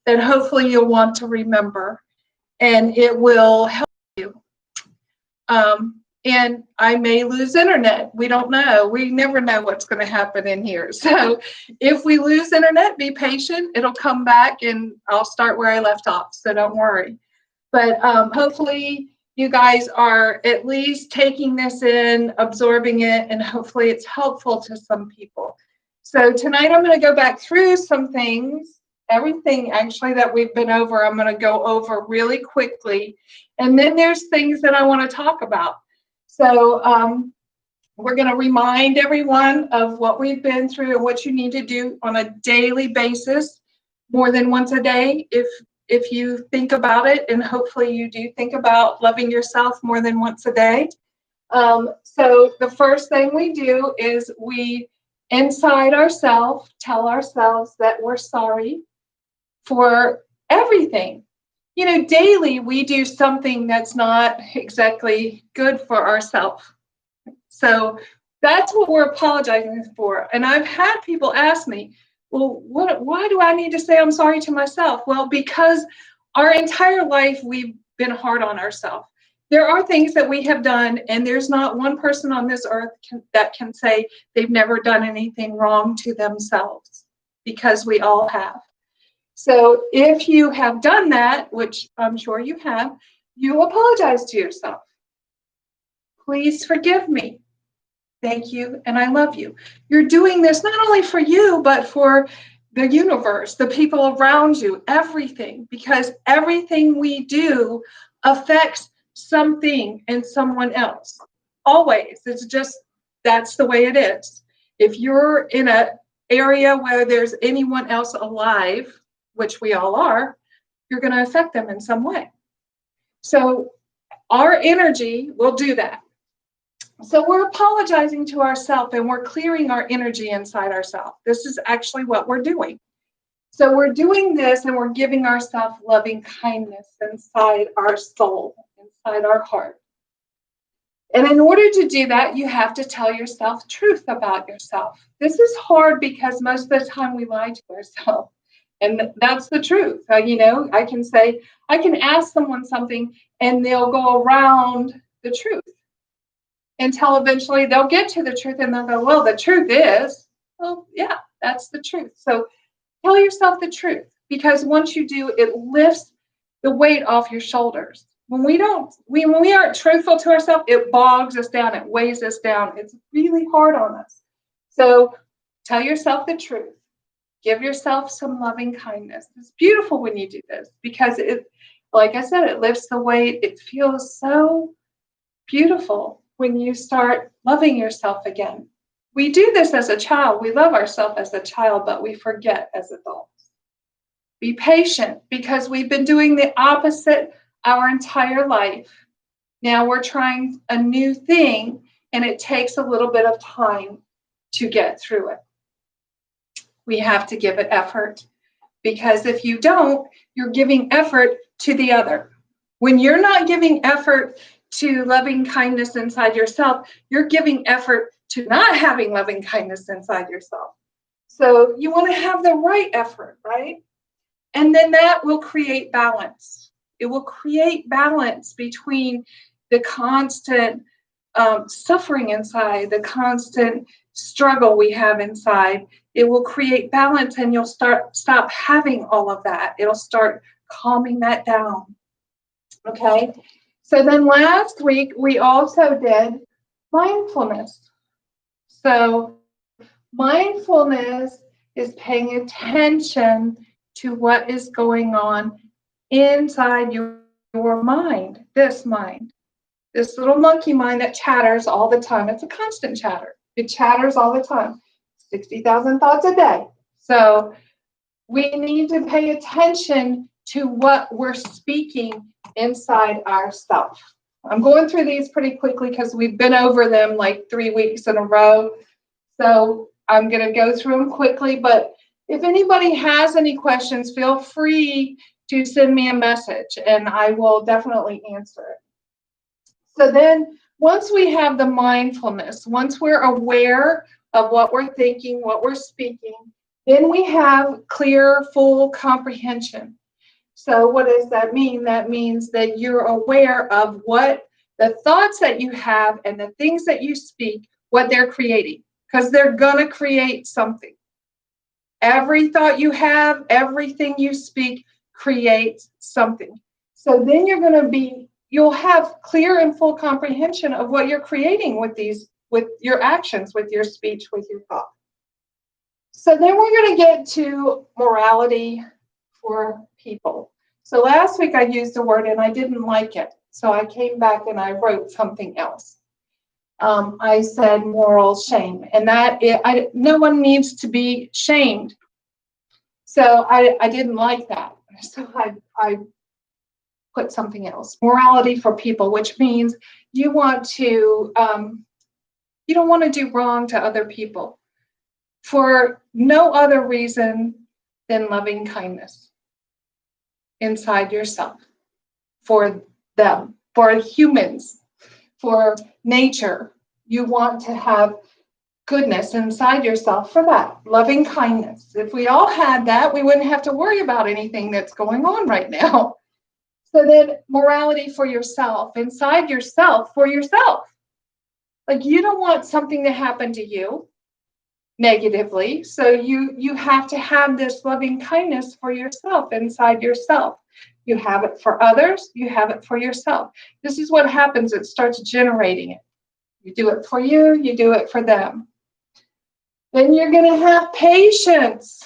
that hopefully you'll want to remember, and it will help you. And I may lose internet. We don't know. We never know what's going to happen in here. So if we lose internet, be patient. It'll come back, and I'll start where I left off. So don't worry. But hopefully you guys are at least taking this in, absorbing it, and hopefully it's helpful to some people. So tonight I'm going to go back through some things, everything actually that we've been over. I'm going to go over really quickly. And then there's things that I want to talk about. So we're going to remind everyone of what we've been through and what you need to do on a daily basis, more than once a day, if you think about it, and hopefully you do think about loving yourself more than once a day. So the first thing we do is we, inside ourselves, tell ourselves that we're sorry for everything. You know, daily we do something that's not exactly good for ourselves. So that's what we're apologizing for. And I've had people ask me, well, why do I need to say I'm sorry to myself? Well, because our entire life we've been hard on ourselves. There are things that we have done, and there's not one person on this earth that can say they've never done anything wrong to themselves, because we all have. So if you have done that, which I'm sure you have, you apologize to yourself. Please forgive me. Thank you, and I love you. You're doing this not only for you, but for the universe, the people around you, everything, because everything we do affects something in someone else. Always. It's just, that's the way it is. If you're in an area where there's anyone else alive, which we all are, you're going to affect them in some way. So our energy will do that. So we're apologizing to ourselves, and we're clearing our energy inside ourselves. This is actually what we're doing. So we're doing this, and we're giving ourselves loving kindness inside our soul, inside our heart. And in order to do that, you have to tell yourself truth about yourself. This is hard because most of the time we lie to ourselves. And that's the truth. You know, I can ask someone something, and they'll go around the truth until eventually they'll get to the truth, and they'll go, well, the truth is, well, yeah, that's the truth. So tell yourself the truth, because once you do, it lifts the weight off your shoulders. When we aren't truthful to ourselves, it bogs us down, it weighs us down. It's really hard on us. So tell yourself the truth. Give yourself some loving kindness. It's beautiful when you do this, because it, like I said, it lifts the weight. It feels so beautiful when you start loving yourself again. We do this as a child. We love ourselves as a child, but we forget as adults. Be patient, because we've been doing the opposite our entire life. Now we're trying a new thing, and it takes a little bit of time to get through it. We have to give it effort, because if you don't, you're giving effort to the other. When you're not giving effort to loving kindness inside yourself, you're giving effort to not having loving kindness inside yourself. So you want to have the right effort, right? And then that will create balance. It will create balance between the constant suffering inside, the constant struggle we have inside. It will create balance, and you'll stop having all of that. It'll start calming that down. Okay? So then last week, we also did mindfulness. So mindfulness is paying attention to what is going on inside your mind, this little monkey mind that chatters all the time. It's a constant chatter. It chatters all the time, 60,000 thoughts a day. So we need to pay attention to what we're speaking inside ourselves. I'm going through these pretty quickly because we've been over them like 3 weeks in a row. So I'm going to go through them quickly. But if anybody has any questions, feel free to send me a message, and I will definitely answer it. So then once we have the mindfulness, once we're aware of what we're thinking, what we're speaking, Then we have clear, full comprehension. So what does that mean? That means that you're aware of what the thoughts that you have and the things that you speak, what they're creating, because they're going to create something. Every thought you have, everything you speak creates something. So then you'll have clear and full comprehension of what you're creating with your actions, with your speech, with your thought. So then we're going to get to morality for people. So last week I used a word and I didn't like it. So I came back and I wrote something else. I said moral shame, and no one needs to be shamed. So I didn't like that. So I put something else. Morality for people, which means you don't want to do wrong to other people for no other reason than loving kindness inside yourself, for them, for humans, for nature. You want to have goodness inside yourself for that, loving kindness. If we all had that, we wouldn't have to worry about anything that's going on right now. So then morality for yourself, inside yourself, for yourself. Like you don't want something to happen to you negatively. So you have to have this loving kindness for yourself, inside yourself. You have it for others, you have it for yourself. This is what happens. It starts generating it. You do it for you do it for them. Then you're going to have patience.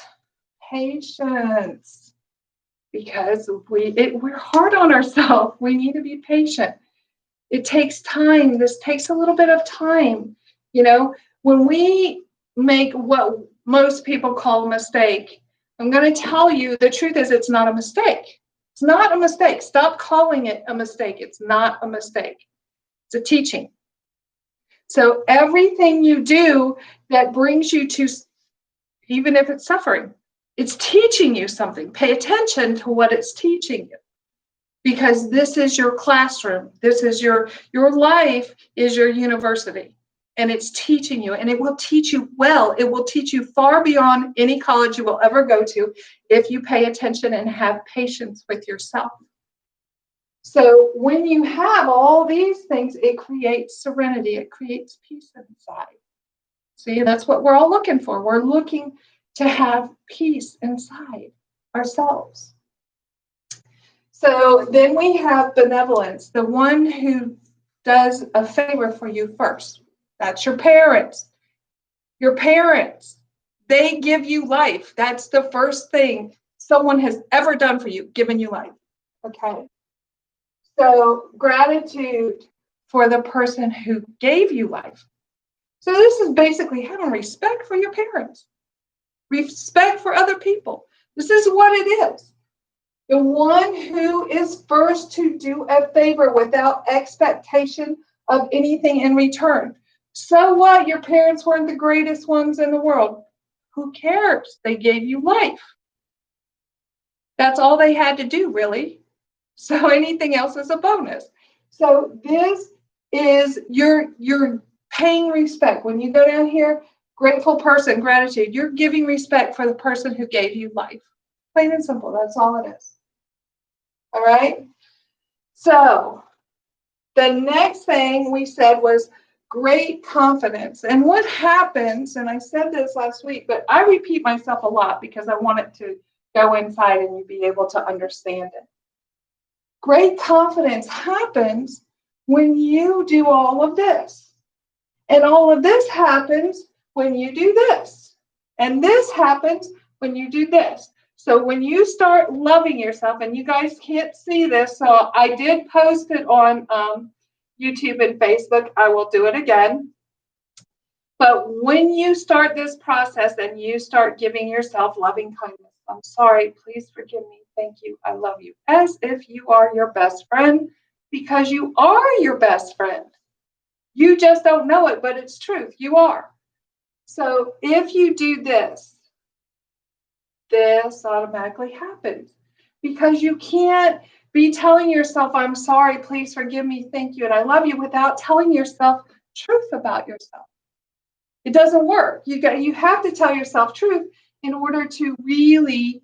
Patience. Because we're hard on ourselves. We need to be patient. It takes time. This takes a little bit of time. When we make what most people call a mistake, I'm going to tell you the truth is it's not a mistake. It's not a mistake. Stop calling it a mistake. It's not a mistake. It's a teaching. So everything you do that brings you to, even if it's suffering, it's teaching you something. Pay attention to what it's teaching you. Because this is your classroom. This is your life is your university. And it's teaching you. And it will teach you well. It will teach you far beyond any college you will ever go to if you pay attention and have patience with yourself. So when you have all these things, it creates serenity. It creates peace inside. See, that's what we're all looking for. We're looking to have peace inside ourselves. So then we have benevolence, the one who does a favor for you first. That's your parents. Your parents, they give you life. That's the first thing someone has ever done for you, given you life. Okay. So gratitude for the person who gave you life. So this is basically having respect for your parents, respect for other people. This is what it is. The one who is first to do a favor without expectation of anything in return. So what? Your parents weren't the greatest ones in the world. Who cares? They gave you life. That's all they had to do, really. So anything else is a bonus. So this is you're paying respect. When you go down here, grateful person, gratitude, you're giving respect for the person who gave you life. Plain and simple. That's all it is. All right. So the next thing we said was great confidence. And what happens, and I said this last week, but I repeat myself a lot because I want it to go inside and you be able to understand it. Great confidence happens when you do all of this. And all of this happens when you do this. And this happens when you do this. So when you start loving yourself, and you guys can't see this, so I did post it on YouTube and Facebook. I will do it again. But when you start this process and you start giving yourself loving kindness, I'm sorry, please forgive me. Thank you. I love you. As if you are your best friend, because you are your best friend. You just don't know it, but it's truth. You are. So if you do this automatically happens because you can't be telling yourself, I'm sorry, please forgive me, thank you, and I love you without telling yourself truth about yourself. It doesn't work. You have to tell yourself truth in order to really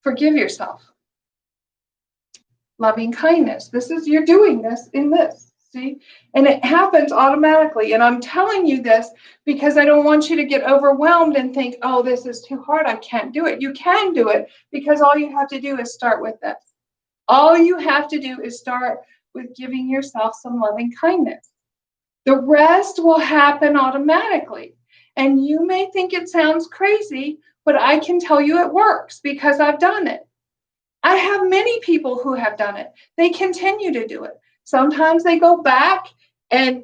forgive yourself. Loving kindness. You're doing this in this. See? And it happens automatically. And I'm telling you this because I don't want you to get overwhelmed and think, oh, this is too hard. I can't do it. You can do it because all you have to do is start with this. All you have to do is start with giving yourself some loving kindness. The rest will happen automatically. And you may think it sounds crazy, but I can tell you it works because I've done it. I have many people who have done it. They continue to do it. Sometimes they go back and,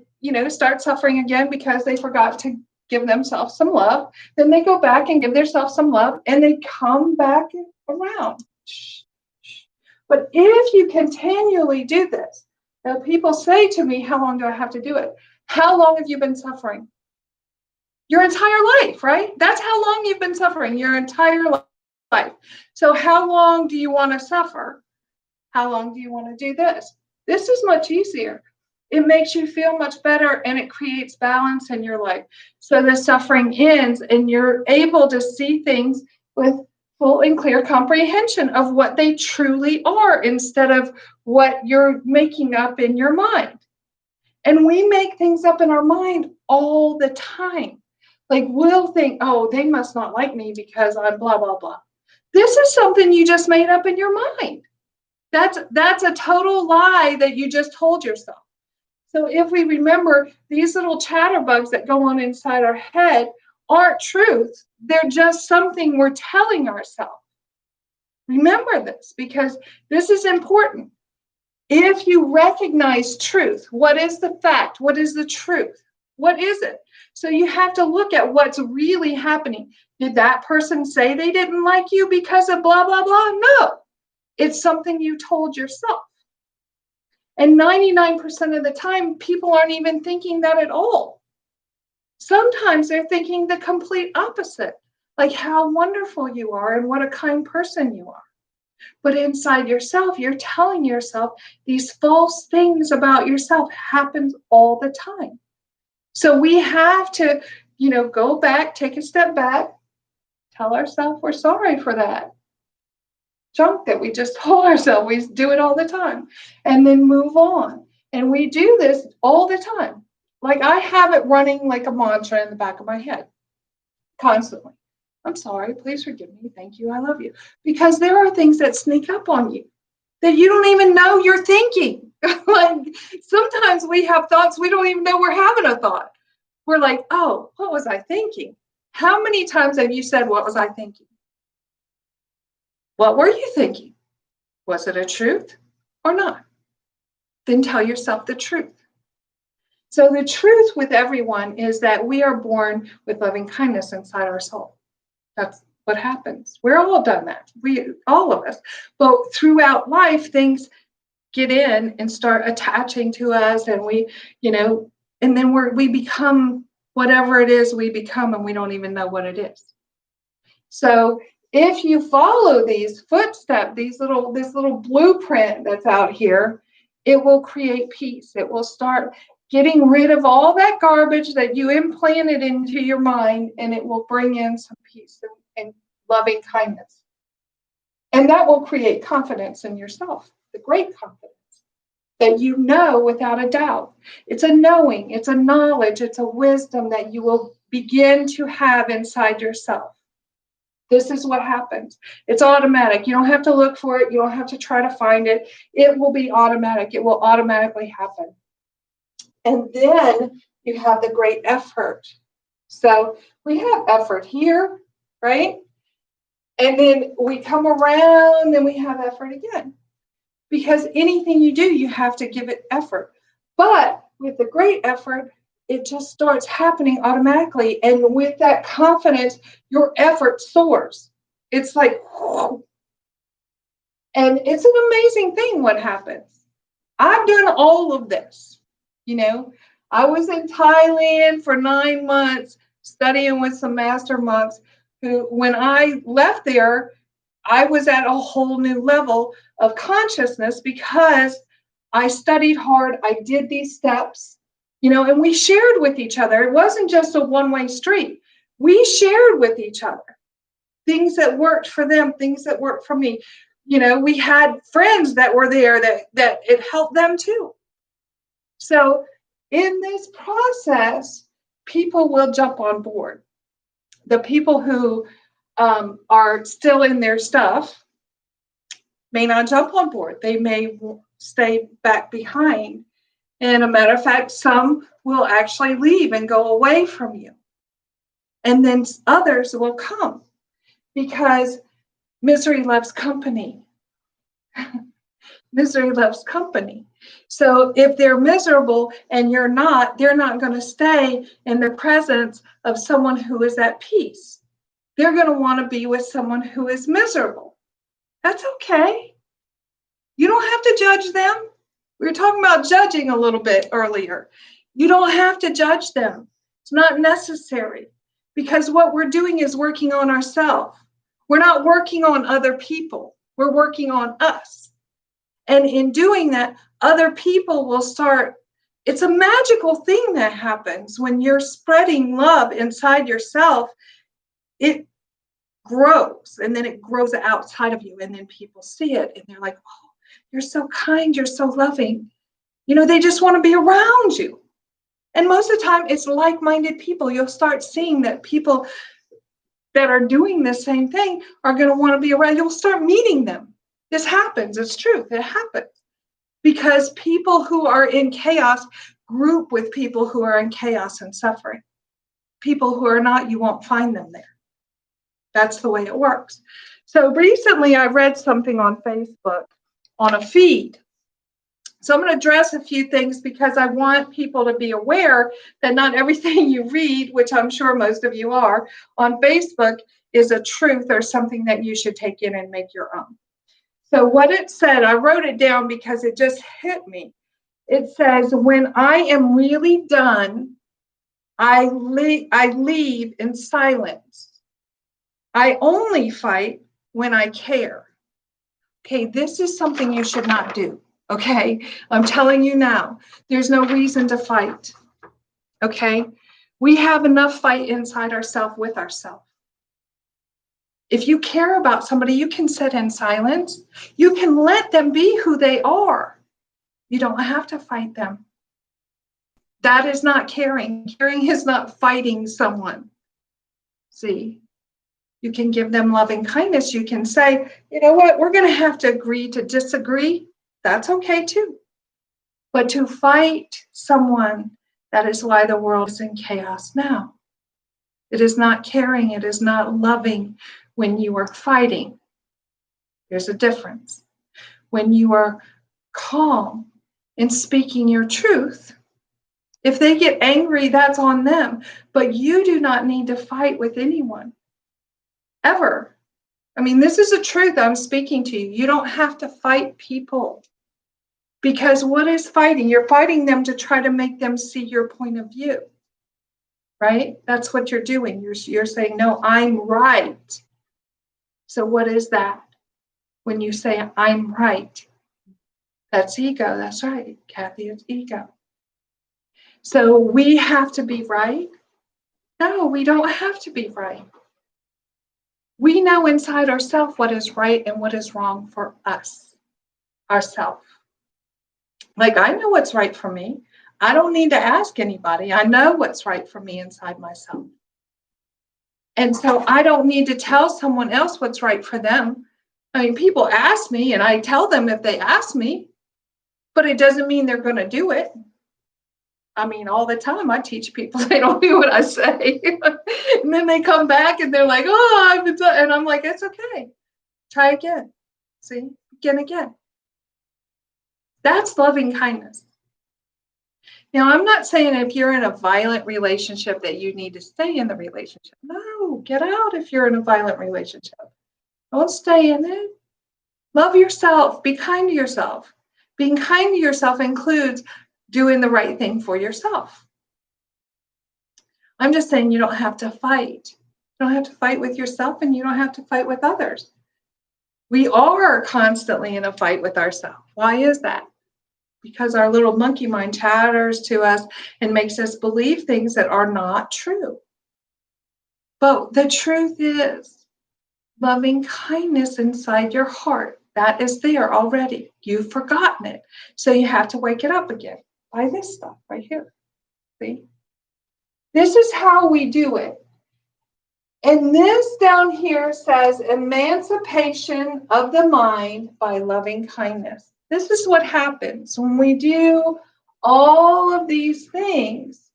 start suffering again because they forgot to give themselves some love. Then they go back and give themselves some love and they come back around. But if you continually do this, now people say to me, how long do I have to do it? How long have you been suffering? Your entire life, right? That's how long you've been suffering, your entire life. So how long do you want to suffer? How long do you want to do this? This is much easier. It makes you feel much better and it creates balance in your life. So the suffering ends and you're able to see things with full and clear comprehension of what they truly are instead of what you're making up in your mind. And we make things up in our mind all the time. Like we'll think, oh, they must not like me because I'm blah, blah, blah. This is something you just made up in your mind. That's a total lie that you just told yourself. So if we remember, these little chatterbugs that go on inside our head aren't truth. They're just something we're telling ourselves. Remember this because this is important. If you recognize truth, what is the fact? What is the truth? What is it? So you have to look at what's really happening. Did that person say they didn't like you because of blah, blah, blah? No, it's something you told yourself. And 99% of the time, people aren't even thinking that at all. Sometimes they're thinking the complete opposite, like how wonderful you are and what a kind person you are. But inside yourself, you're telling yourself these false things about yourself happens all the time. So we have to, go back, take a step back, tell ourselves we're sorry for that junk that we just told ourselves. We do it all the time and then move on. And we do this all the time. Like I have it running like a mantra in the back of my head constantly. I'm sorry, please forgive me. Thank you. I love you. Because there are things that sneak up on you that you don't even know you're thinking. Like sometimes we have thoughts, we don't even know we're having a thought. We're like, oh, what was I thinking? How many times have you said, what was I thinking? What were you thinking? Was it a truth or not? Then tell yourself the truth. So the truth with everyone is that we are born with loving kindness inside our soul. That's what happens. We're all done that. All of us. But throughout life, things get in and start attaching to us, and we, and then we become whatever it is we become, and we don't even know what it is. So if you follow these footsteps, this little blueprint that's out here, it will create peace. It will start getting rid of all that garbage that you implanted into your mind, and it will bring in some peace and loving kindness. And that will create confidence in yourself, the great confidence that you know without a doubt. It's a knowing, it's a knowledge, it's a wisdom that you will begin to have inside yourself. This is what happens. It's automatic. You don't have to look for it. You don't have to try to find it. It will be automatic. It will automatically happen. And then you have the great effort. So we have effort here, right? And then we come around and we have effort again. Because anything you do, you have to give it effort. But with the great effort, it just starts happening automatically. And with that confidence, your effort soars. It's like, whoa. And it's an amazing thing what happens. I've done all of this. I was in Thailand for 9 months studying with some master monks who, when I left there, I was at a whole new level of consciousness because I studied hard. I did these steps. And we shared with each other. It wasn't just a one-way street. We shared with each other. things that worked for them, things that worked for me. We had friends that were there that it helped them too. So in this process, people will jump on board. The people who are still in their stuff may not jump on board. They may stay back behind. And a matter of fact, some will actually leave and go away from you. And then others will come because misery loves company. Misery loves company. So if they're miserable and you're not, they're not going to stay in the presence of someone who is at peace. They're going to want to be with someone who is miserable. That's okay. You don't have to judge them. We were talking about judging a little bit earlier. You don't have to judge them. It's not necessary because what we're doing is working on ourselves. We're not working on other people. We're working on us. And in doing that, other people will start. It's a magical thing that happens when you're spreading love inside yourself. It grows and then it grows outside of you. And then people see it and they're like, oh, you're so kind. You're so loving. They just want to be around you. And most of the time, it's like-minded people. You'll start seeing that people that are doing the same thing are going to want to be around. You'll start meeting them. This happens. It's true. It happens. Because people who are in chaos group with people who are in chaos and suffering. People who are not, you won't find them there. That's the way it works. So recently, I read something on Facebook on a feed. So I'm going to address a few things because I want people to be aware that not everything you read, which I'm sure most of you are, on Facebook is a truth or something that you should take in and make your own. So what it said, I wrote it down because it just hit me. It says, when I am really done, I leave in silence. I only fight when I care. Okay, this is something you should not do. Okay, I'm telling you now, there's no reason to fight. Okay, we have enough fight inside ourselves with ourselves. If you care about somebody, you can sit in silence. You can let them be who they are. You don't have to fight them. That is not caring. Caring is not fighting someone. See, you can give them loving kindness. You can say, you know what, we're going to have to agree to disagree. That's okay too. But to fight someone, that is why the world is in chaos now. It is not caring. It is not loving when you are fighting. There's a difference. When you are calm and speaking your truth, if they get angry, that's on them. But you do not need to fight with anyone. Ever. I mean, this is a truth I'm speaking to you. You don't have to fight people. Because what is fighting? You're fighting them to try to make them see your point of view. Right? That's what you're doing. You're saying, no, I'm right. So what is that? When you say, I'm right. That's ego. That's right, Kathy. It's ego. So we have to be right? No, we don't have to be right. We know inside ourselves what is right and what is wrong for us, ourselves. Like, I know what's right for me. I don't need to ask anybody. I know what's right for me inside myself. And so I don't need to tell someone else what's right for them. I mean, people ask me and I tell them if they ask me, but it doesn't mean they're going to do it. I mean, all the time I teach people, they don't do what I say. And then they come back and they're like, oh, and I'm like, it's okay. Try again. See, begin again. That's loving kindness. Now, I'm not saying if you're in a violent relationship that you need to stay in the relationship. No, get out if you're in a violent relationship. Don't stay in it. Love yourself. Be kind to yourself. Being kind to yourself includes doing the right thing for yourself. I'm just saying you don't have to fight. You don't have to fight with yourself and you don't have to fight with others. We are constantly in a fight with ourselves. Why is that? Because our little monkey mind chatters to us and makes us believe things that are not true. But the truth is, loving kindness inside your heart. That is there already. You've forgotten it. So you have to wake it up again by this stuff right here. See? This is how we do it. And this down here says emancipation of the mind by loving kindness. This is what happens when we do all of these things.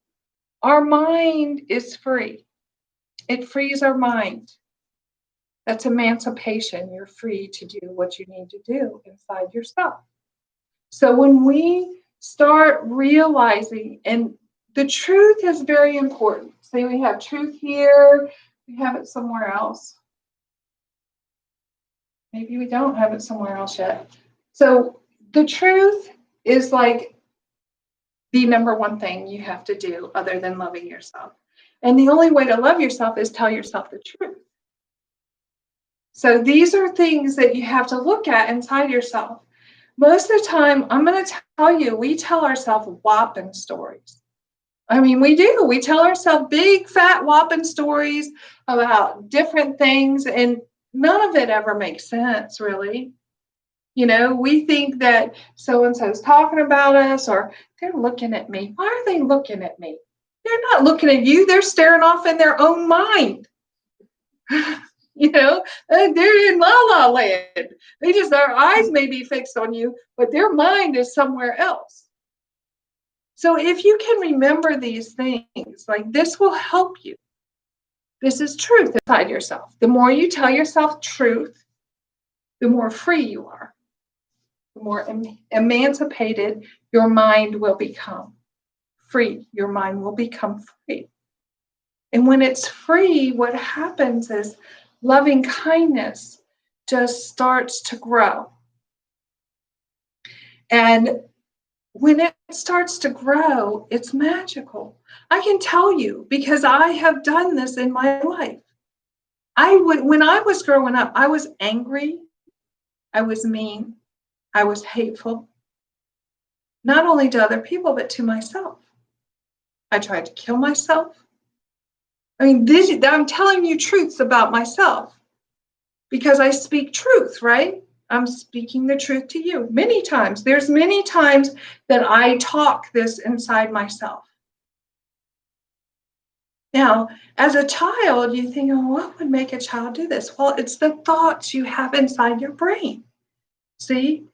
Our mind is free. It frees our mind. That's emancipation. You're free to do what you need to do inside yourself. So when we start realizing, and the truth is very important. See, we have truth here. We have it somewhere else. Maybe we don't have it somewhere else yet. So the truth is like the number one thing you have to do other than loving yourself. And the only way to love yourself is tell yourself the truth. So these are things that you have to look at inside yourself. Most of the time, I'm going to tell you, we tell ourselves whopping stories. I mean, we do. We tell ourselves big, fat, whopping stories about different things, and none of it ever makes sense, really. You know, we think that so-and-so's talking about us, or they're looking at me. Why are they looking at me? They're not looking at you. They're staring off in their own mind. You know, they're in la la land. Their eyes may be fixed on you, but their mind is somewhere else. So if you can remember these things, like this will help you. This is truth inside yourself. The more you tell yourself truth, the more free you are. The more emancipated your mind will become. Free. Your mind will become free. And when it's free, what happens is loving kindness just starts to grow. And when it starts to grow, it's magical. I can tell you because I have done this in my life. When I was growing up, I was angry, I was mean, I was hateful, not only to other people, but to myself. I tried to kill myself. I mean, I'm telling you truths about myself because I speak truth, right? I'm speaking the truth to you many times. There's many times that I talk this inside myself. Now, as a child, you think, oh, what would make a child do this? Well, it's the thoughts you have inside your brain. See?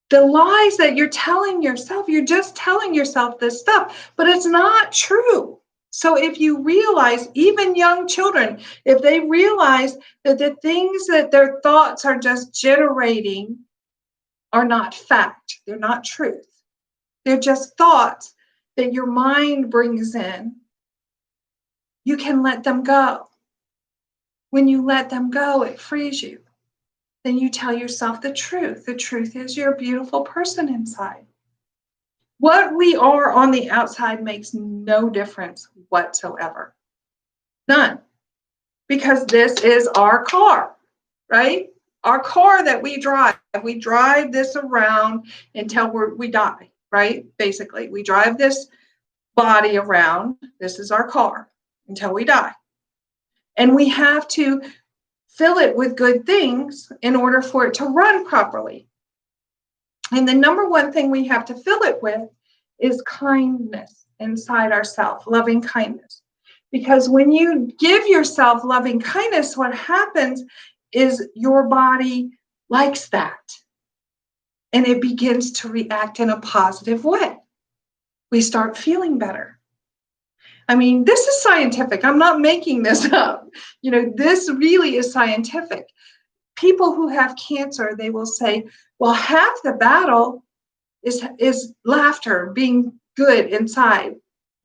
The lies that you're telling yourself, you're just telling yourself this stuff, but it's not true. So if you realize, even young children, if they realize that the things that their thoughts are just generating are not fact, they're not truth. They're just thoughts that your mind brings in. You can let them go. When you let them go, it frees you. Then you tell yourself the truth. The truth is you're a beautiful person inside. What we are on the outside makes no difference whatsoever. None. Because this is our car, right? Our car that we drive this around until we die, right? Basically, we drive this body around. This is our car until we die. And we have to fill it with good things in order for it to run properly. And the number one thing we have to fill it with is kindness inside ourselves, loving kindness. Because when you give yourself loving kindness, what happens is your body likes that. And it begins to react in a positive way. We start feeling better. I mean, this is scientific. I'm not making this up. You know, this really is scientific. People who have cancer, they will say, well, half the battle is laughter, being good inside,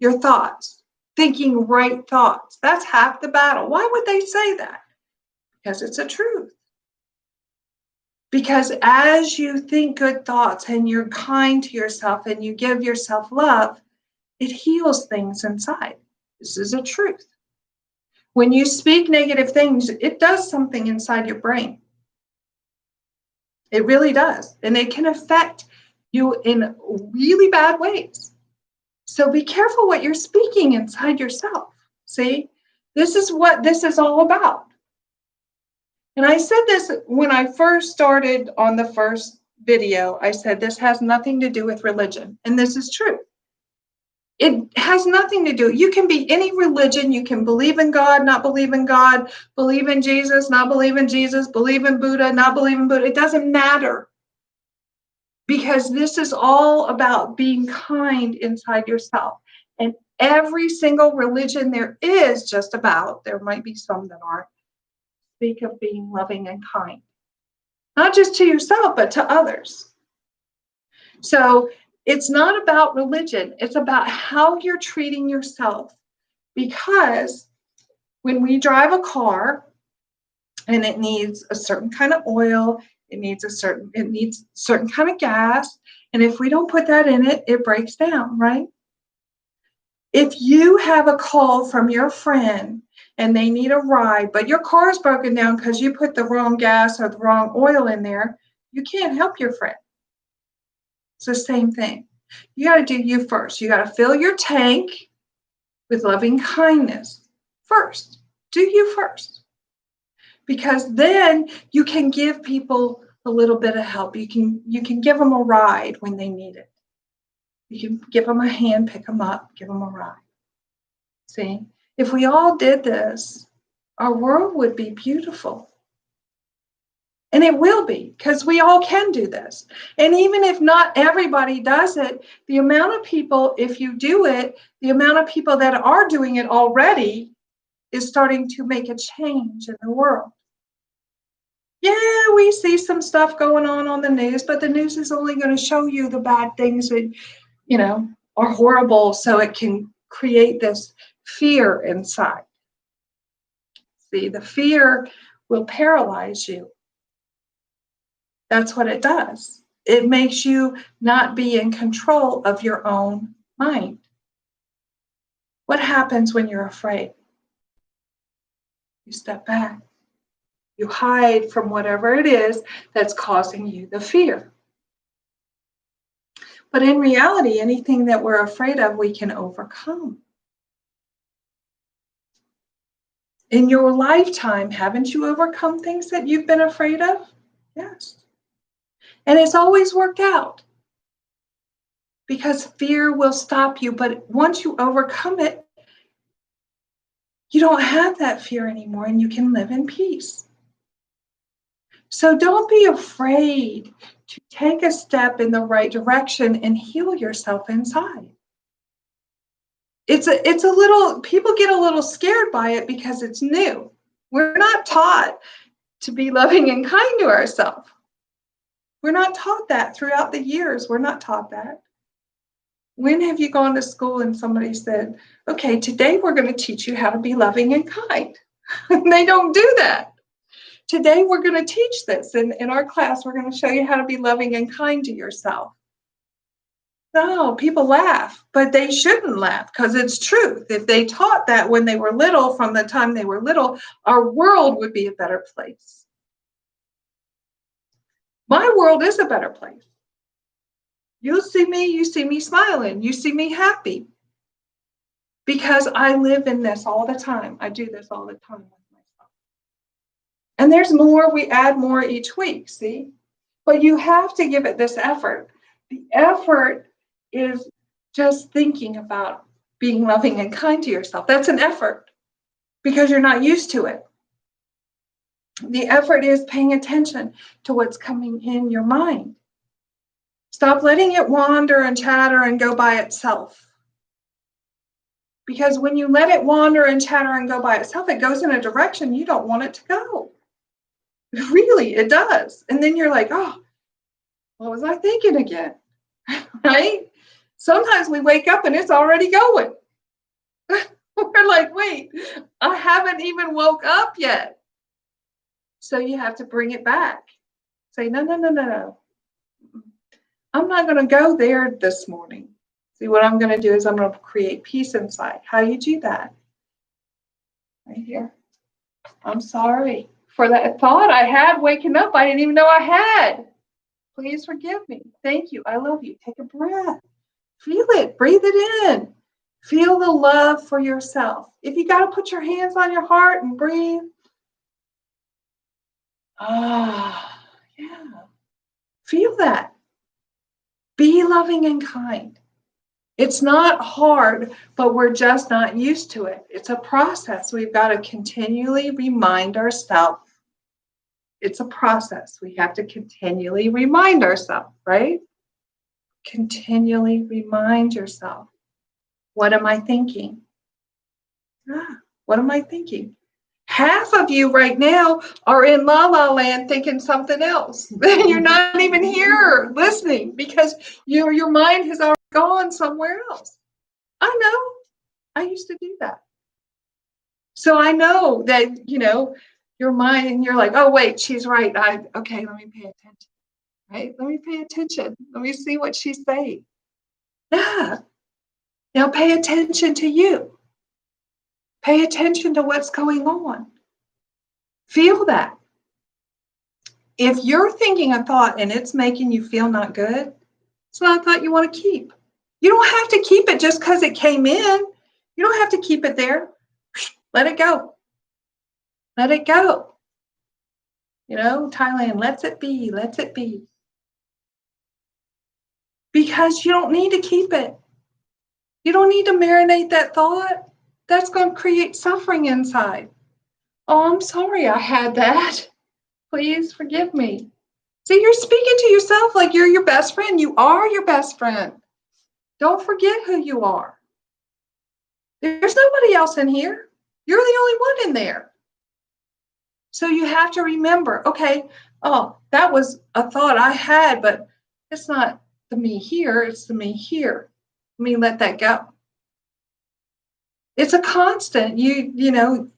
your thoughts, thinking right thoughts. That's half the battle. Why would they say that? Because it's a truth. Because as you think good thoughts and you're kind to yourself and you give yourself love, it heals things inside. This is a truth. When you speak negative things, it does something inside your brain. It really does. And it can affect you in really bad ways. So be careful what you're speaking inside yourself. See, this is what this is all about. And I said this when I first started on the first video. I said this has nothing to do with religion. And this is true. It has nothing to do. You can be any religion. You can believe in God, not believe in God, believe in Jesus, not believe in Jesus, believe in Buddha, not believe in Buddha. It doesn't matter. Because this is all about being kind inside yourself. And every single religion there is just about, there might be some that aren't, speak of being loving and kind. Not just to yourself, but to others. So it's not about religion. It's about how you're treating yourself. Because when we drive a car and it needs a certain kind of oil, it needs certain kind of gas, and if we don't put that in it, it breaks down, right? If you have a call from your friend and they need a ride, but your car is broken down because you put the wrong gas or the wrong oil in there, you can't help your friend. It's the same thing. You got to do you first. You got to fill your tank with loving kindness first. Do you first. Because then you can give people a little bit of help. You can give them a ride when they need it. You can give them a hand, pick them up, give them a ride. See, if we all did this, our world would be beautiful. And it will be, because we all can do this. And even if not everybody does it, the amount of people, if you do it, the amount of people that are doing it already is starting to make a change in the world. Yeah, we see some stuff going on the news, but the news is only going to show you the bad things that, are horrible, so it can create this fear inside. See, the fear will paralyze you. That's what it does. It makes you not be in control of your own mind. What happens when you're afraid? You step back. You hide from whatever it is that's causing you the fear. But in reality, anything that we're afraid of, we can overcome. In your lifetime, haven't you overcome things that you've been afraid of? Yes. And it's always worked out. Because fear will stop you, but once you overcome it, you don't have that fear anymore and you can live in peace. So don't be afraid to take a step in the right direction and heal yourself inside. It's a little, people get a little scared by it because it's new. We're not taught to be loving and kind to ourselves. We're not taught that throughout the years. We're not taught that. When have you gone to school and somebody said, okay, today we're going to teach you how to be loving and kind? They don't do that. Today we're going to teach this. In our class, we're going to show you how to be loving and kind to yourself. No, people laugh, but they shouldn't laugh because it's truth. If they taught that when they were little, from the time they were little, our world would be a better place. My world is a better place. You see me smiling, you see me happy. Because I live in this all the time. I do this all the time with myself. And there's more, we add more each week, see? But you have to give it this effort. The effort is just thinking about being loving and kind to yourself. That's an effort because you're not used to it. The effort is paying attention to what's coming in your mind. Stop letting it wander and chatter and go by itself. Because when you let it wander and chatter and go by itself, it goes in a direction you don't want it to go. Really, it does. And then you're like, oh, what was I thinking again? Right? Sometimes we wake up and it's already going. We're like, wait, I haven't even woke up yet. So you have to bring it back. Say, no. I'm not going to go there this morning. See, what I'm going to do is I'm going to create peace inside. How do you do that? Right here. I'm sorry for that thought I had waking up. I didn't even know I had. Please forgive me. Thank you. I love you. Take a breath. Feel it. Breathe it in. Feel the love for yourself. If you got to put your hands on your heart and breathe, Ah, yeah. Feel that. Be loving and kind. It's not hard, but we're just not used to it. It's a process. We've got to continually remind ourselves. It's a process. We have to continually remind ourselves, right? Continually remind yourself. What am I thinking? What am I thinking? Half of you right now are in la la land thinking something else. You're not even here listening because your mind has already gone somewhere else. I know. I used to do that. So I know that, your mind, and you're like, oh, wait, she's right. Okay, let me pay attention. Right? Let me pay attention. Let me see what she's saying. Yeah. Now pay attention to you. Pay attention to what's going on. Feel that. If you're thinking a thought and it's making you feel not good, it's not a thought you want to keep. You don't have to keep it just because it came in. You don't have to keep it there. Let it go. Let it go. Thailand, lets it be, lets it be. Because you don't need to keep it. You don't need to marinate that thought. That's going to create suffering inside. Oh, I'm sorry I had that. Please forgive me. See, you're speaking to yourself like you're your best friend. You are your best friend. Don't forget who you are. There's nobody else in here. You're the only one in there. So you have to remember, okay, oh, that was a thought I had, but it's not the me here, it's the me here. Let me let that go. It's a constant,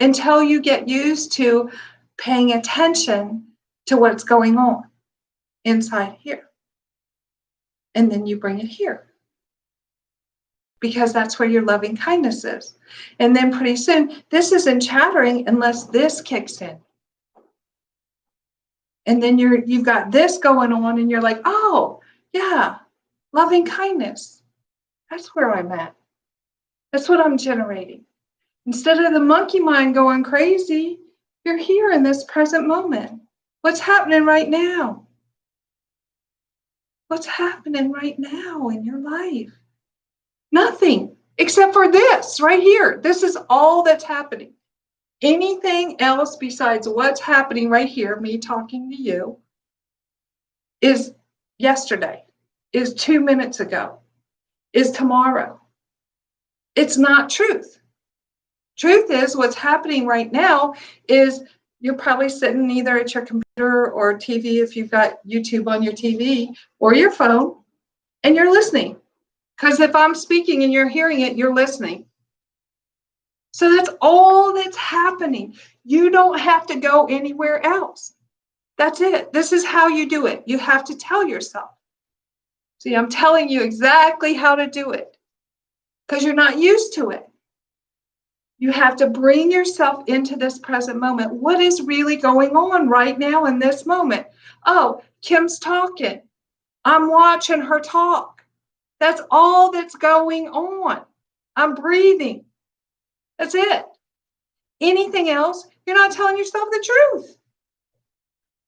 until you get used to paying attention to what's going on inside here. And then you bring it here. Because that's where your loving kindness is. And then pretty soon, this isn't chattering unless this kicks in. And then you've got this going on and you're like, oh, yeah, loving kindness. That's where I'm at. That's what I'm generating. Instead of the monkey mind going crazy, you're here in this present moment. What's happening right now? What's happening right now in your life? Nothing except for this right here. This is all that's happening. Anything else besides what's happening right here, me talking to you, is yesterday, is 2 minutes ago, is tomorrow. It's not truth. Truth is what's happening right now is you're probably sitting either at your computer or TV if you've got YouTube on your TV or your phone, and you're listening. Because if I'm speaking and you're hearing it, you're listening. So that's all that's happening. You don't have to go anywhere else. That's it. This is how you do it. You have to tell yourself. See, I'm telling you exactly how to do it because you're not used to it. You have to bring yourself into this present moment. What is really going on right now in this moment? Oh, Kim's talking. I'm watching her talk. That's all that's going on. I'm breathing. That's it. Anything else, you're not telling yourself the truth.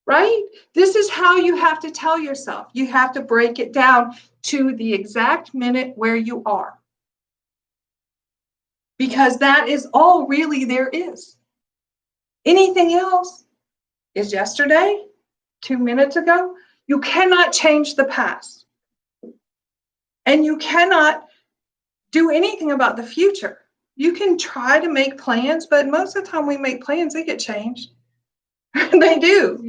Right? This is how you have to tell yourself. You have to break it down to the exact minute where you are. Because that is all really there is. Anything else is yesterday, 2 minutes ago. You cannot change the past. And you cannot do anything about the future. You can try to make plans, but most of the time we make plans, they get changed. They do,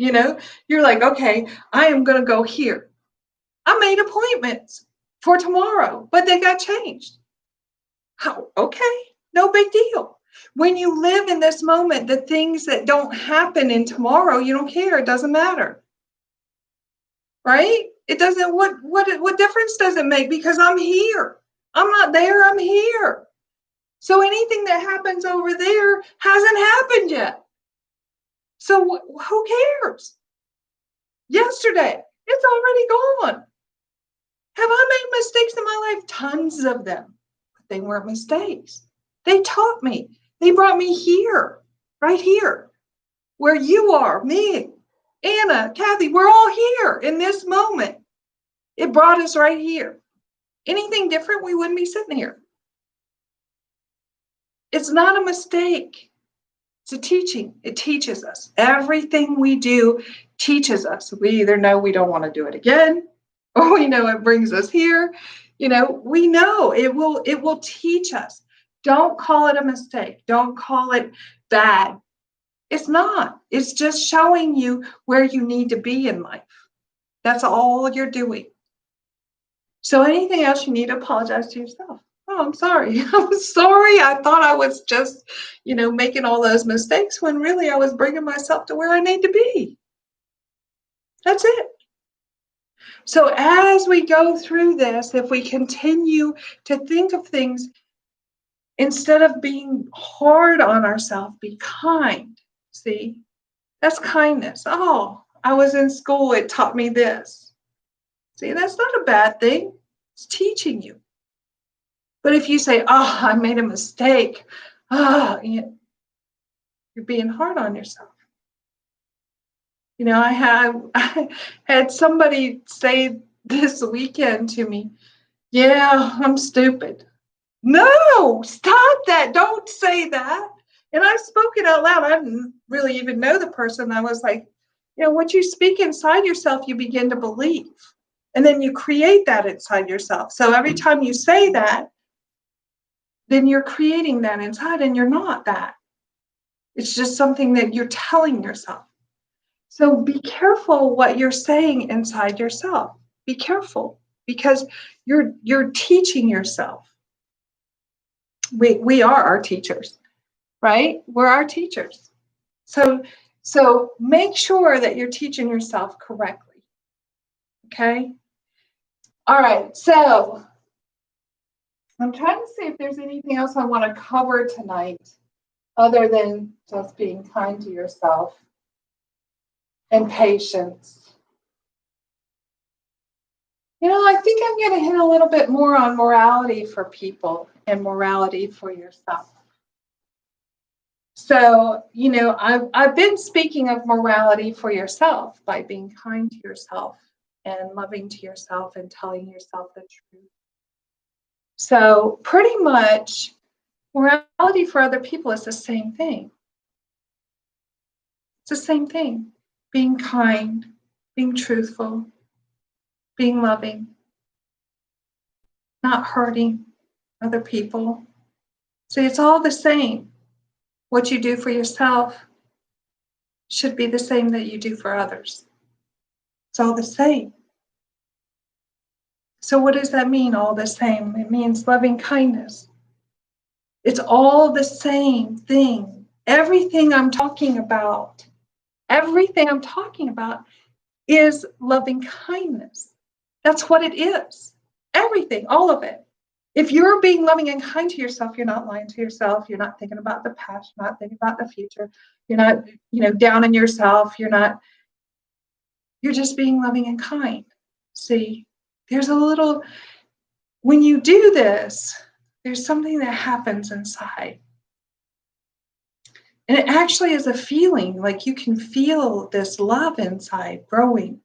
You're like, okay, I am going to go here. I made appointments for tomorrow, but they got changed. How? Okay, no big deal. When you live in this moment, the things that don't happen in tomorrow, you don't care. It doesn't matter. Right? It doesn't, what difference does it make? Because I'm here. I'm not there, I'm here. So anything that happens over there hasn't happened yet. So who cares? Yesterday, it's already gone. Have I made mistakes in my life? Tons of them. But they weren't mistakes. They taught me. They brought me here, right here, where you are, me. Anna, Kathy, we're all here in this moment. It brought us right here. Anything different, we wouldn't be sitting here. It's not a mistake. It's a teaching. It teaches us. Everything we do teaches us. We either know we don't want to do it again, or we know it brings us here. We know it will teach us. Don't call it a mistake. Don't call it bad. It's not. It's just showing you where you need to be in life. That's all you're doing. So anything else you need to apologize to yourself. Oh, I'm sorry. I'm sorry. I thought I was just, making all those mistakes when really I was bringing myself to where I need to be. That's it. So as we go through this, if we continue to think of things, instead of being hard on ourselves, be kind. See, that's kindness. Oh, I was in school. It taught me this. See, that's not a bad thing. It's teaching you. But if you say, oh, I made a mistake, you're being hard on yourself. I had somebody say this weekend to me, yeah, I'm stupid. No, stop that. Don't say that. And I spoke it out loud. I didn't really even know the person. I was like, what you speak inside yourself, you begin to believe. And then you create that inside yourself. So every time you say that, then you're creating that inside, and you're not that. It's just something that you're telling yourself. So be careful what you're saying inside yourself. Be careful, because you're teaching yourself. We are our teachers, right? We're our teachers. So make sure that you're teaching yourself correctly. Okay? All right, so I'm trying to see if there's anything else I want to cover tonight other than just being kind to yourself and patience. I think I'm going to hit a little bit more on morality for people and morality for yourself. So, I've been speaking of morality for yourself by being kind to yourself and loving to yourself and telling yourself the truth. So pretty much morality for other people is the same thing. It's the same thing. Being kind, being truthful, being loving, not hurting other people. See, it's all the same. What you do for yourself should be the same that you do for others. It's all the same. So what does that mean, all the same? It means loving kindness. It's all the same thing. Everything I'm talking about is loving kindness. That's what it is. Everything, all of it. If you're being loving and kind to yourself, you're not lying to yourself. You're not thinking about the past. You're not thinking about the future. You're not, down on yourself. You're just being loving and kind. See, when you do this, there's something that happens inside. And it actually is a feeling, like you can feel this love inside growing.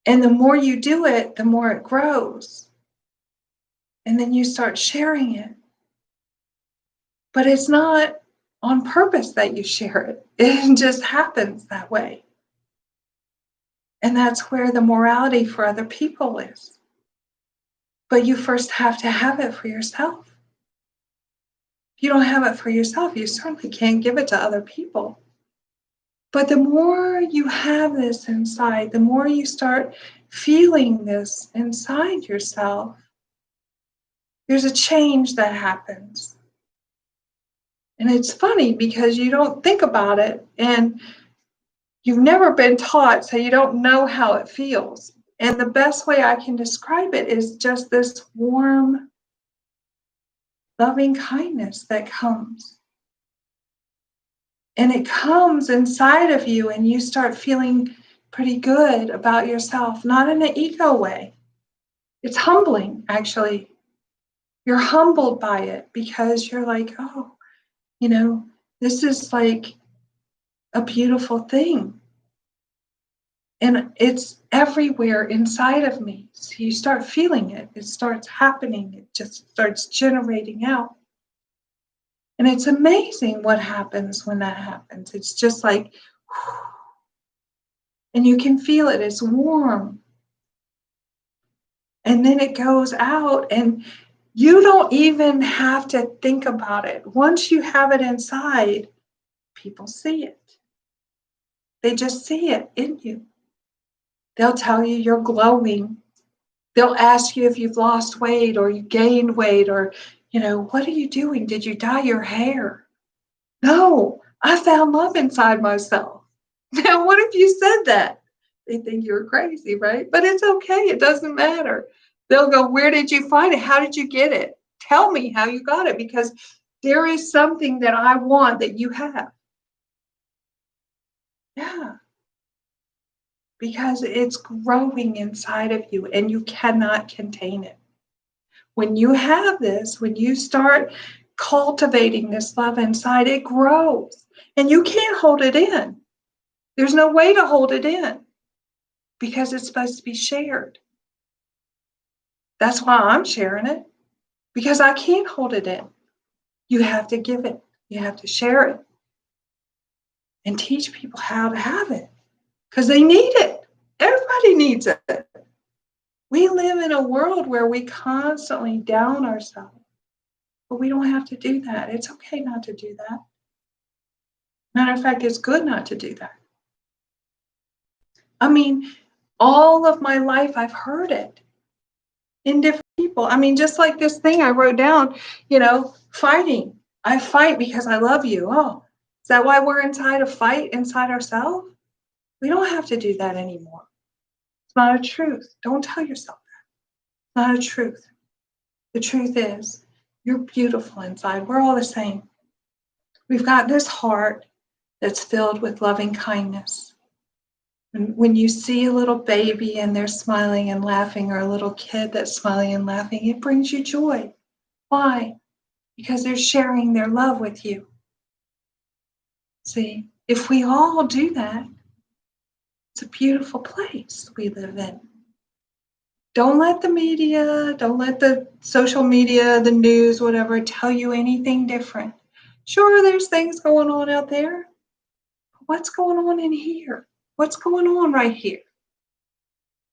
And the more you do it, the more it grows. And then you start sharing it. But it's not on purpose that you share it. It just happens that way. And that's where the morality for other people is. But you first have to have it for yourself. If you don't have it for yourself, you certainly can't give it to other people. But the more you have this inside, the more you start feeling this inside yourself, there's a change that happens. And it's funny because you don't think about it and you've never been taught, so you don't know how it feels. And the best way I can describe it is just this warm, loving kindness that comes. And it comes inside of you and you start feeling pretty good about yourself, not in an ego way. It's humbling, actually. You're humbled by it because you're like, this is like a beautiful thing. And it's everywhere inside of me. So you start feeling it. It starts happening. It just starts generating out. And it's amazing what happens when that happens. It's just like, and you can feel it. It's warm. And then it goes out, and you don't even have to think about it. Once you have it inside, people see it. They just see it in you. They'll tell you you're glowing. They'll ask you if you've lost weight or you gained weight, or, what are you doing? Did you dye your hair? No, I found love inside myself. Now, what if you said that? They think you're crazy, right? But it's okay. It doesn't matter. They'll go, where did you find it? How did you get it? Tell me how you got it, because there is something that I want that you have. Yeah. Because it's growing inside of you and you cannot contain it. When you have this, when you start cultivating this love inside, it grows and you can't hold it in. There's no way to hold it in because it's supposed to be shared. That's why I'm sharing it, because I can't hold it in. You have to give it. You have to share it and teach people how to have it, because they need it. Everybody needs it. We live in a world where we constantly down ourselves, but we don't have to do that. It's okay not to do that. Matter of fact, it's good not to do that. I mean, all of my life, I've heard it in different people. I mean, just like this thing I wrote down, fighting. I fight because I love you. Oh, is that why we're inside a fight inside ourselves? We don't have to do that anymore. It's not a truth. Don't tell yourself that. It's not a truth. The truth is, you're beautiful inside. We're all the same. We've got this heart that's filled with loving kindness. And when you see a little baby and they're smiling and laughing, or a little kid that's smiling and laughing, it brings you joy. Why? Because they're sharing their love with you. See, if we all do that, it's a beautiful place we live in. Don't let the media, don't let the social media, the news, whatever, tell you anything different. Sure, there's things going on out there. But what's going on in here? What's going on right here?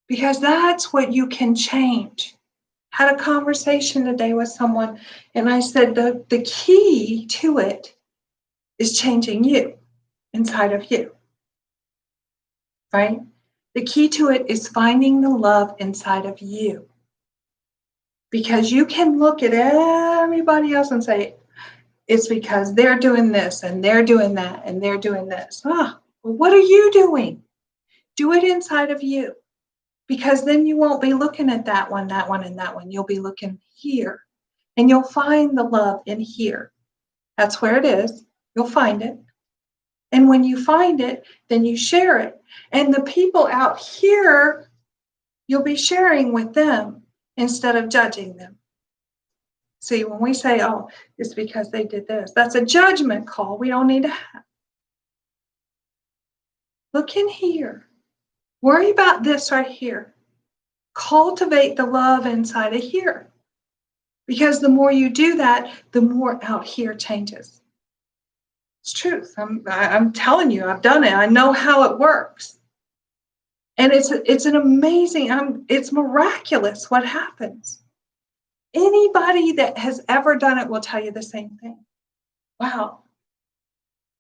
Because that's what you can change. Had a conversation today with someone, and I said the key to it is changing you inside of you, right? The key to it is finding the love inside of you. Because you can look at everybody else and say, it's because they're doing this and they're doing that and they're doing this. Well, what are you doing? Do it inside of you. Because then you won't be looking at that one, and that one. You'll be looking here. And you'll find the love in here. That's where it is. You'll find it. And when you find it, then you share it. And the people out here, you'll be sharing with them instead of judging them. See, when we say, oh, it's because they did this, that's a judgment call we don't need to have. Look in here. Worry about this right here. Cultivate the love inside of here. Because the more you do that, the more out here changes. It's truth. I'm telling you, I've done it. I know how it works. And it's an amazing, it's miraculous what happens. Anybody that has ever done it will tell you the same thing. Wow.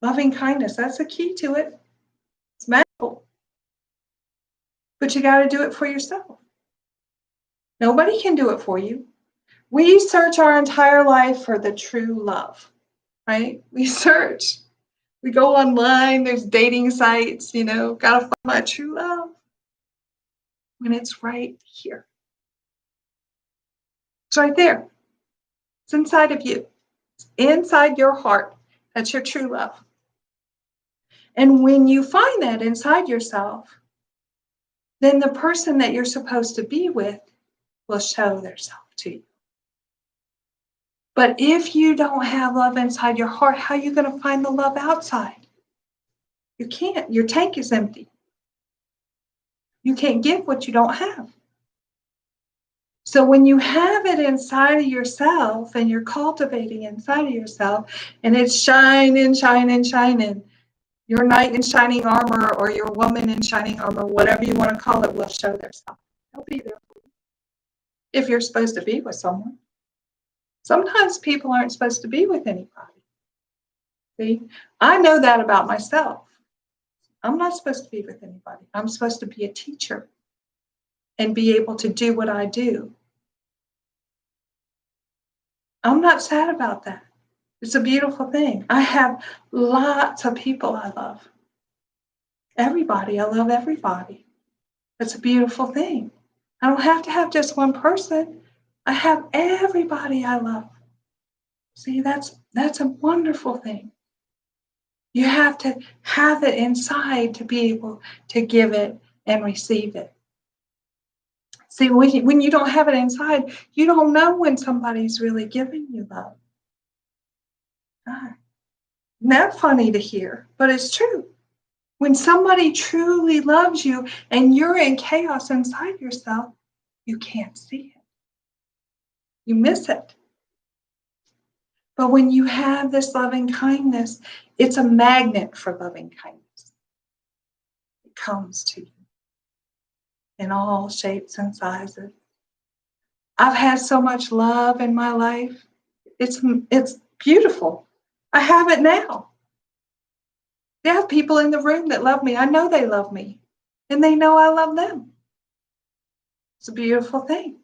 Loving kindness, that's the key to it. It's magical. But you got to do it for yourself. Nobody can do it for you. We search our entire life for the true love, right? We search. We go online, there's dating sites, got to find my true love. When it's right here. It's right there. It's inside of you. It's inside your heart. That's your true love. And when you find that inside yourself, then the person that you're supposed to be with will show themselves to you. But if you don't have love inside your heart, how are you going to find the love outside? You can't. Your tank is empty. You can't give what you don't have. So when you have it inside of yourself and you're cultivating inside of yourself and it's shining, shining, shining, your knight in shining armor or your woman in shining armor, whatever you want to call it, will show themselves. They'll be there for you. If you're supposed to be with someone. Sometimes people aren't supposed to be with anybody. See, I know that about myself. I'm not supposed to be with anybody. I'm supposed to be a teacher and be able to do what I do. I'm not sad about that. It's a beautiful thing. I have lots of people I love. Everybody, I love everybody. It's a beautiful thing. I don't have to have just one person. I have everybody I love. See, that's a wonderful thing. You have to have it inside to be able to give it and receive it. See, when you don't have it inside, you don't know when somebody's really giving you love. Isn't that funny to hear? But it's true. When somebody truly loves you and you're in chaos inside yourself, you can't see it. You miss it. But when you have this loving kindness, it's a magnet for loving kindness. It comes to you in all shapes and sizes. I've had so much love in my life. It's beautiful. I have it now. There have people in the room that love me. I know they love me. And they know I love them. It's a beautiful thing.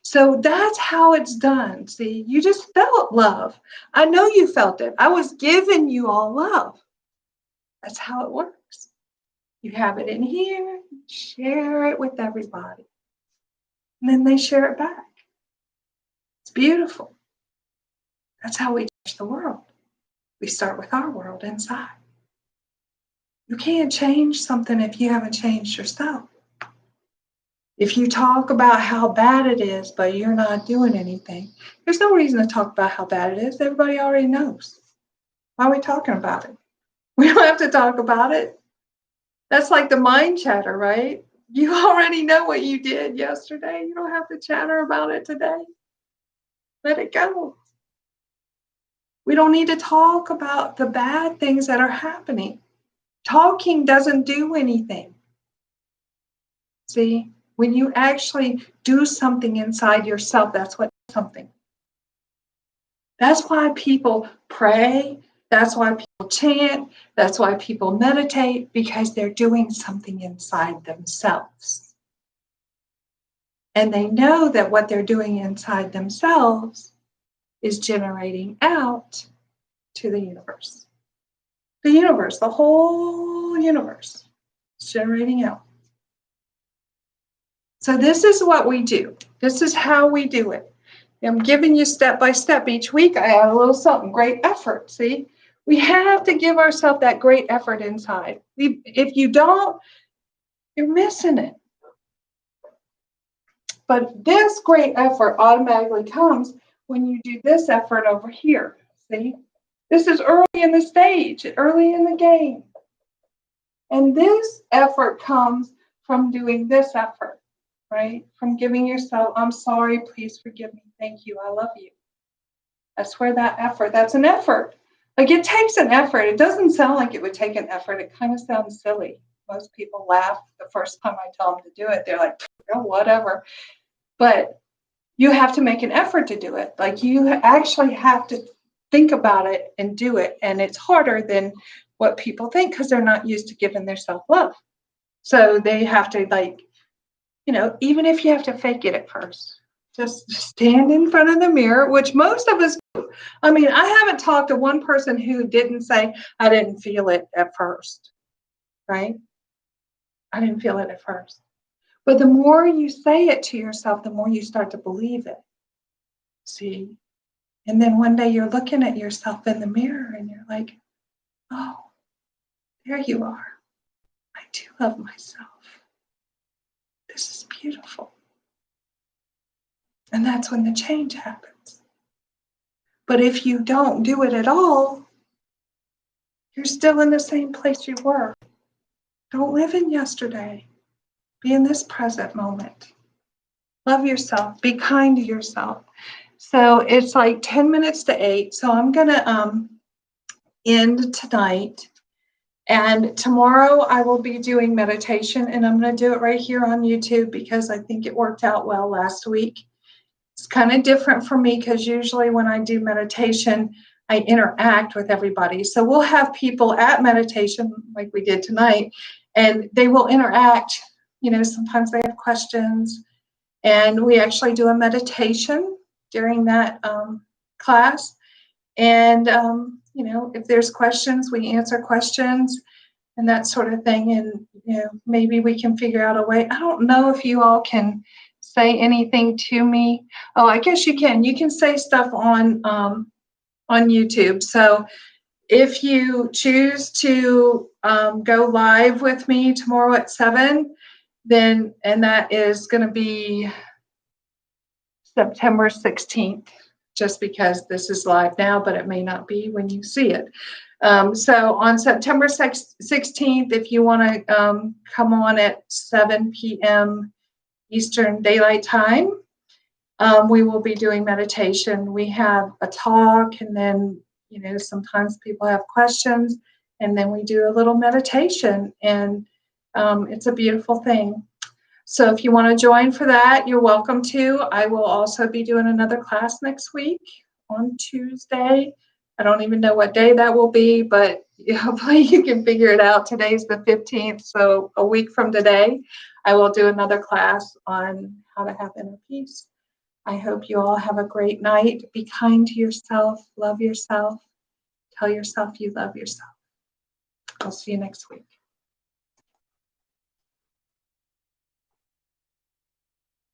So that's how it's done. See, you just felt love. I know you felt it. I was giving you all love. That's how it works. You have it in here, share it with everybody. And then they share it back. It's beautiful. That's how we touch the world. We start with our world inside. You can't change something if you haven't changed yourself. If you talk about how bad it is, but you're not doing anything, there's no reason to talk about how bad it is. Everybody already knows. Why are we talking about it? We don't have to talk about it. That's like the mind chatter, right? You already know what you did yesterday. You don't have to chatter about it today. Let it go. We don't need to talk about the bad things that are happening. Talking doesn't do anything. See, when you actually do something inside yourself, that's what something. That's why people pray. That's why people chant. That's why people meditate, because they're doing something inside themselves. And they know that what they're doing inside themselves is generating out to the universe. The universe, the whole universe is generating out. So this is what we do. This is how we do it. I'm giving you step by step. Each week I add a little something, great effort, see? We have to give ourselves that great effort inside. If you don't, you're missing it. But this great effort automatically comes when you do this effort over here, see? This is early in the stage, early in the game. And this effort comes from doing this effort, right? From giving yourself, I'm sorry, please forgive me, thank you, I love you. That's where that effort, that's an effort. Like it takes an effort. It doesn't sound like it would take an effort. It kind of sounds silly. Most people laugh the first time I tell them to do it. They're like, oh, whatever. But you have to make an effort to do it. Like you actually have to think about it and do it. And it's harder than what people think because they're not used to giving their self-love. So they have to even if you have to fake it at first, just stand in front of the mirror, which most of us do. I mean, I haven't talked to one person who didn't say, I didn't feel it at first, right? I didn't feel it at first. But the more you say it to yourself, the more you start to believe it. See? And then one day you're looking at yourself in the mirror and you're like, oh, there you are. I do love myself. This is beautiful. And that's when the change happens. But if you don't do it at all, you're still in the same place you were. Don't live in yesterday. Be in this present moment. Love yourself. Be kind to yourself. So it's like 10 minutes to 8. So I'm going to end tonight. And tomorrow I will be doing meditation, and I'm going to do it right here on YouTube because I think it worked out well last week. It's kind of different for me because usually when I do meditation, I interact with everybody. So we'll have people at meditation like we did tonight, and they will interact. You know, sometimes they have questions, and we actually do a meditation during that class. And, you know, if there's questions, we answer questions and that sort of thing. And, you know, maybe we can figure out a way. I don't know if you all can say anything to me. Oh, I guess you can. You can say stuff on YouTube. So if you choose to go live with me tomorrow at 7, then, and that is going to be September 16th, just because this is live now, but it may not be when you see it. So on September 16th, if you want to come on at 7 p.m. Eastern Daylight Time, we will be doing meditation. We have a talk, and then, you know, sometimes people have questions, and then we do a little meditation, and it's a beautiful thing. So if you want to join for that, you're welcome to. I will also be doing another class next week on Tuesday. I don't even know what day that will be, but hopefully you can figure it out. Today's the 15th, so a week from today, I will do another class on how to have inner peace. I hope you all have a great night. Be kind to yourself. Love yourself. Tell yourself you love yourself. I'll see you next week.